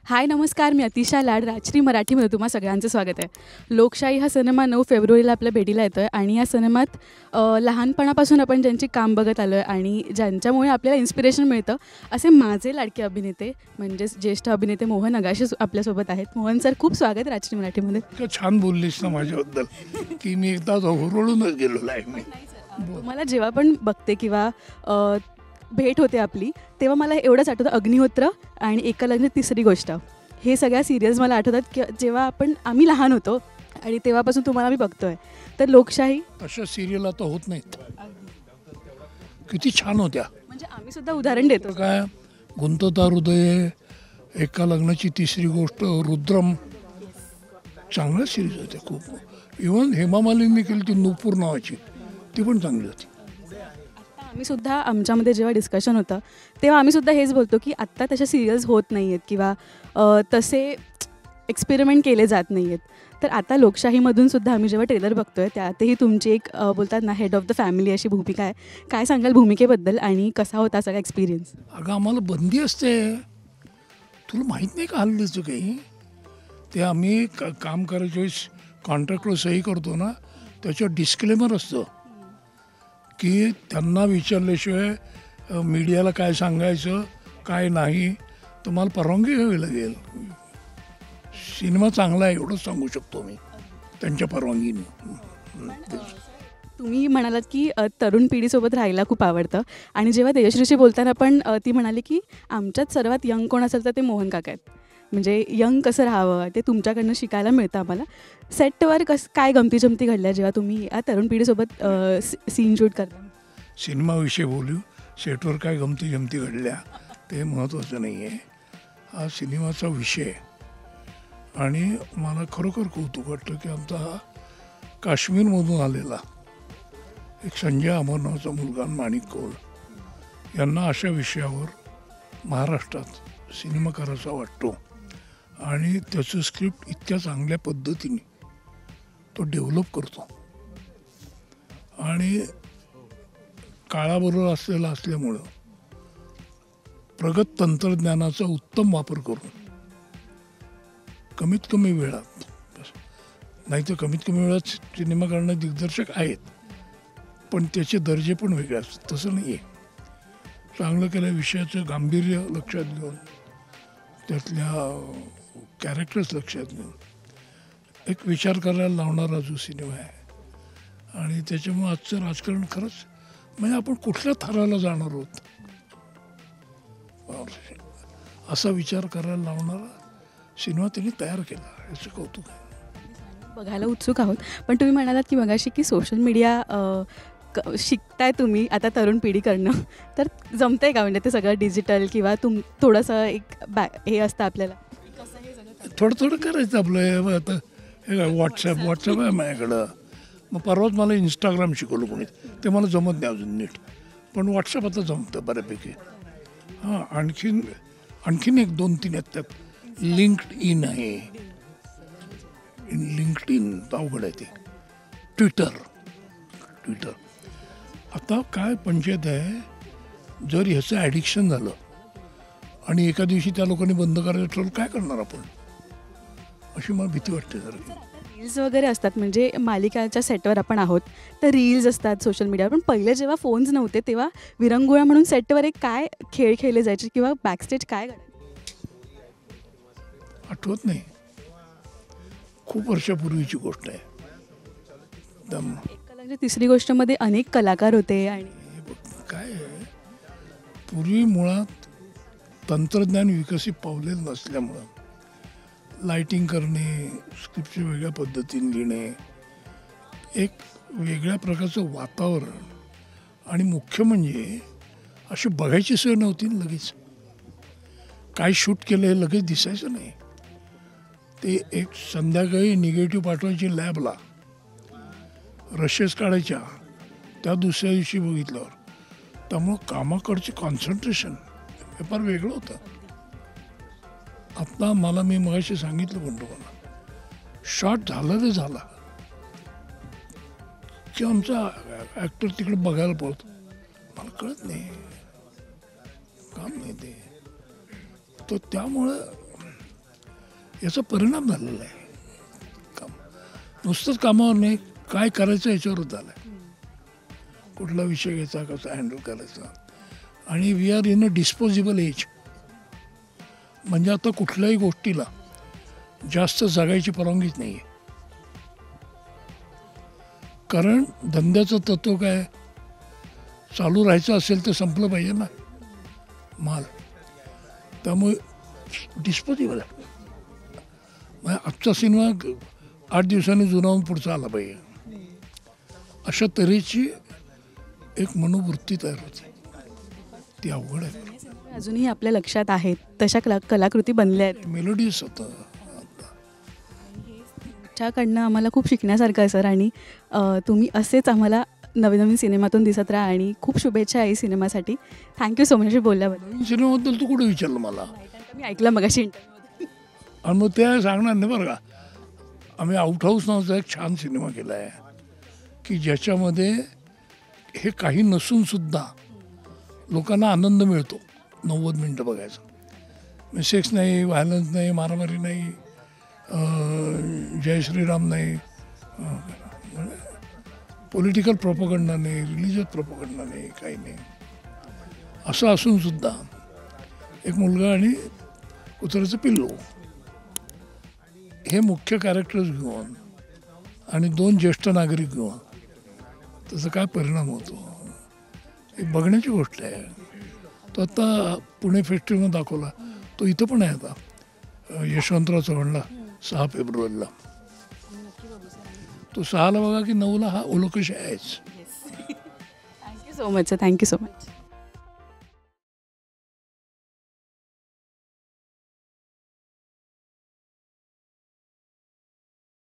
हाय नमस्कार, मी अतिशा लाड राजश्री मराठीमध्ये तुम्हा सगळ्यांचं स्वागत आहे. लोकशाही हा सिनेमा 9 फेब्रुवारीला आपल्या भेटीला येतो आहे आणि या सिनेमात लहानपणापासून आपण ज्यांची काम बघत आलो आहे आणि ज्यांच्यामुळे आपल्याला इन्स्पिरेशन मिळतं असे माझे लाडके अभिनेते म्हणजेच ज्येष्ठ अभिनेते मोहन नगाशे आपल्यासोबत आहेत. मोहन सर, खूप स्वागत राजश्री मराठीमध्ये. इतकं छान बोललीस ना माझ्याबद्दल की मी एकदा हुरळूनच गेलेलो आहे. मी तुम्हाला जेव्हा पण बघते किंवा भेट होते आपली तेव्हा मला एवढंच आठवतं, अग्निहोत्र आणि एका लग्न तिसरी गोष्ट, हे सगळ्या सिरियल्स मला आठवतात की जेव्हा आम्ही लहान होतो आणि तेव्हापासून तुम्हाला मी बघतोय. तर लोकशाही तशा सिरियल आता होत नाहीत. किती छान होत्या. म्हणजे आम्ही सुद्धा उदाहरण देतो. काय गुंतता हृदय, एका लग्नाची तिसरी गोष्ट, रुद्रम, चांगल्या सिरीज होत्या खूप. इव्हन हेमा मालिनीने केली ती नूपूर नावाची, ती पण चांगली होती. आम्ही सुद्धा आमच्यामध्ये जेव्हा डिस्कशन होतं तेव्हा आम्ही सुद्धा हेच बोलतो की आत्ता तशा सिरियल्स होत नाही आहेत किंवा तसे एक्सपेरिमेंट केले जात नाही आहेत. तर आता लोकशाहीमधून सुद्धा आम्ही जेव्हा ट्रेलर बघतोय त्यातही तुमची एक बोलतात ना हेड ऑफ द फॅमिली अशी भूमिका आहे. काय सांगाल भूमिकेबद्दल आणि कसा होता सगळा एक्सपिरियन्स? अगं आम्हाला बंदी असते, तुला माहीत नाही का हल्लीचं काही? ते आम्ही काम करायच्या वेळेस कॉन्ट्रॅक्टवर सही करतो ना, त्याच्यावर डिस्क्लेमर असतं की त्यांना विचारल्याशिवाय मीडियाला काय सांगायचं काय नाही, तर मला परवानगी घ्यावी लागेल. सिनेमा चांगला आहे एवढंच सांगू शकतो मी त्यांच्या परवानगीने. तुम्ही म्हणालात की तरुण पिढीसोबत राहायला खूप आवडतं आणि जेव्हा तेजश्रीशी बोलताना पण ती म्हणाली की आमच्यात सर्वात यंग कोण असेल तर ते मोहन काका आहेत. म्हणजे यंग कसं राहावं ते तुमच्याकडनं शिकायला मिळतं आम्हाला. सेटवर काय गमती जमती घडल्या जेव्हा तुम्ही या तरुण पिढीसोबत सीन शूट करता? सिनेमाविषयी बोलू, सेटवर काय गमती जमती घडल्या ते महत्त्वाचं नाही आहे. हा सिनेमाचा विषय. आणि मला खरोखर कौतुक वाटतं की आमचा हा काश्मीरमधून आलेला एक संजय अमर नावाचा मुलगा, माणिक कौल, यांना अशा विषयावर महाराष्ट्रात सिनेमा करायचा वाटतो आणि त्याचं स्क्रिप्ट इतक्या चांगल्या पद्धतीने तो डेव्हलप करतो आणि काळाबरोबर असल्यामुळं प्रगत तंत्रज्ञानाचा उत्तम वापर करून कमीत कमी वेळात, नाही तर कमीत कमी वेळात सिनेमा करणारे दिग्दर्शक आहेत पण त्याचे दर्जे पण वेगळे असतात. तसं नाही आहे. चांगलं केलं, विषयाचं गांभीर्य लक्षात घेऊन, त्यातल्या कॅरेक्टर्स लक्षात घेऊन एक विचार करायला लावणारा जो सिनेमा आहे. आणि त्याच्यामुळे आजचं राजकारण खरंच म्हणजे आपण कुठल्या थराला जाणार आहोत असा विचार करायला लावणारा सिनेमा त्यांनी तयार केला, याचं कौतुक आहे. बघायला उत्सुक आहोत. पण तुम्ही म्हणालात की मगाशी की सोशल मीडिया शिकताय तुम्ही आता तरुण पिढीकडनं, तर जमतंय का म्हणजे ते सगळं डिजिटल किंवा थोडंसं एक हे असतं आपल्याला थोडं थोडं करायचं आपलं. आता हे काय व्हॉट्सअप आहे माझ्याकडं. मग परवाच मला इंस्टाग्राम शिकवलं कोणी, ते मला जमत नाही अजून नीट, पण व्हॉट्सअप आता जमतं बऱ्यापैकी. हां, आणखीन एक 2-3 आहेत. त्यात लिंक्ड इन आहे, लिंक्ड इन अवघड आहे ते. ट्विटर आता काय पंचायत आहे, जर ह्याचं ॲडिक्शन झालं आणि एका दिवशी त्या लोकांनी बंद करायचं ठरवलं, काय करणार आपण, अशी मला भीती वाटते जरा. रील्स वगैरे असतात म्हणजे मालिकाच्या सेटवर आपण आहोत तर रील्स असतात सोशल मीडियावर. पण पहिले जेव्हा फोन्स नव्हते तेव्हा विरंगुळा म्हणून सेटवर एक काय खेळ खेळले जायचे किंवा बॅकस्टेज काय आठवत नाही, खूप वर्षापूर्वीची गोष्ट आहे. तिसरी गोष्टमध्ये अनेक कलाकार होते आणि काय आहे, पूर्वी मुळात तंत्रज्ञान विकसित पावलेलं नसल्यामुळं लाईटिंग करणे, स्क्रिप्टचे वेगळ्या पद्धतीने लिहिणे, एक वेगळ्या प्रकारचं वातावरण आणि मुख्य म्हणजे अशी बघायची सोय नव्हती. लगेच काय शूट केलं हे लगेच दिसायचं नाही. ते एक संध्याकाळी निगेटिव्ह पाठवायची लॅबला, रशेस काढायच्या, त्या दुसऱ्या दिवशी बघितल्यावर, त्यामुळं कामाकडचे कॉन्सन्ट्रेशन हे फार वेगळं होतं. आता मी मगाशी सांगितलं पण तुम्हाला, शॉट झाला ते झाला की आमचा ॲक्टर तिकडे बघायला पळतो, मला कळत नाही, काम नाही ते. तर त्यामुळं याचा परिणाम झालेला आहे. काम नुसतंच कामावर नाही, काय करायचं याच्यावरच झालं आहे. कुठला विषय घ्यायचा, कसा हँडल करायचा. आणि we are in a disposable age. म्हणजे आता कुठल्याही गोष्टीला जास्त जगायची परवानगीच नाही आहे. कारण धंद्याचं तत्व काय, चालू राहायचं असेल तर संपलं पाहिजे ना माल. त्यामुळे डिस्पोजेबल आहे. म्हणजे आजचा सिनेमा 8 दिवसांनी जुना होऊन पुढचा आला पाहिजे, अशा तऱ्हेची एक मनोवृत्ती तयार होती. ती अवघड आहे. अजूनही आपल्या लक्षात आहेत तशा कलाकृती बनल्या आहेत. मेलोडियस होतं. तुमच्याकडनं आम्हाला खूप शिकण्यासारखं आहे सर. आणि तुम्ही असेच आम्हाला नवीन नवीन सिनेमातून दिसत राहा. आणि खूप शुभेच्छा आहे सिनेमासाठी. थँक्यू सो मच बोलल्याबद्दल. नवीन सिनेमाबद्दल तू कुठे विचारलं मला? मी ऐकलं मगाशी इंटरव्ह्यू. आणि मग ते सांगणार नाही बरं का. आम्ही आउट हाऊस नावाचा एक छान सिनेमा केला आहे की ज्याच्यामध्ये हे काही नसूनसुद्धा लोकांना आनंद मिळतो 90 मिनटं बघायचं. सेक्स नाही, व्हायलन्स नाही, मारामारी नाही, जय श्रीराम नाही, पॉलिटिकल प्रोपगंडा नाही, रिलिजियस प्रोपगंडा नाही, काही नाही. असं असूनसुद्धा एक मुलगा आणि कुत्र्याचं पिल्लू हे मुख्य कॅरेक्टर्स घेऊन आणि 2 ज्येष्ठ नागरिक घेऊन त्याचा काय परिणाम होतो हे बघण्याची गोष्ट आहे. तो आता पुणे फेस्टिवलमध्ये दाखवला. तो इथं पण आहे आता यशवंतराव चव्हाणला 6 फेब्रुवारीला. तो 6ला बघा की 9ला हा ओलोकेश आहेच. Thank you so much sir. Thank you so much.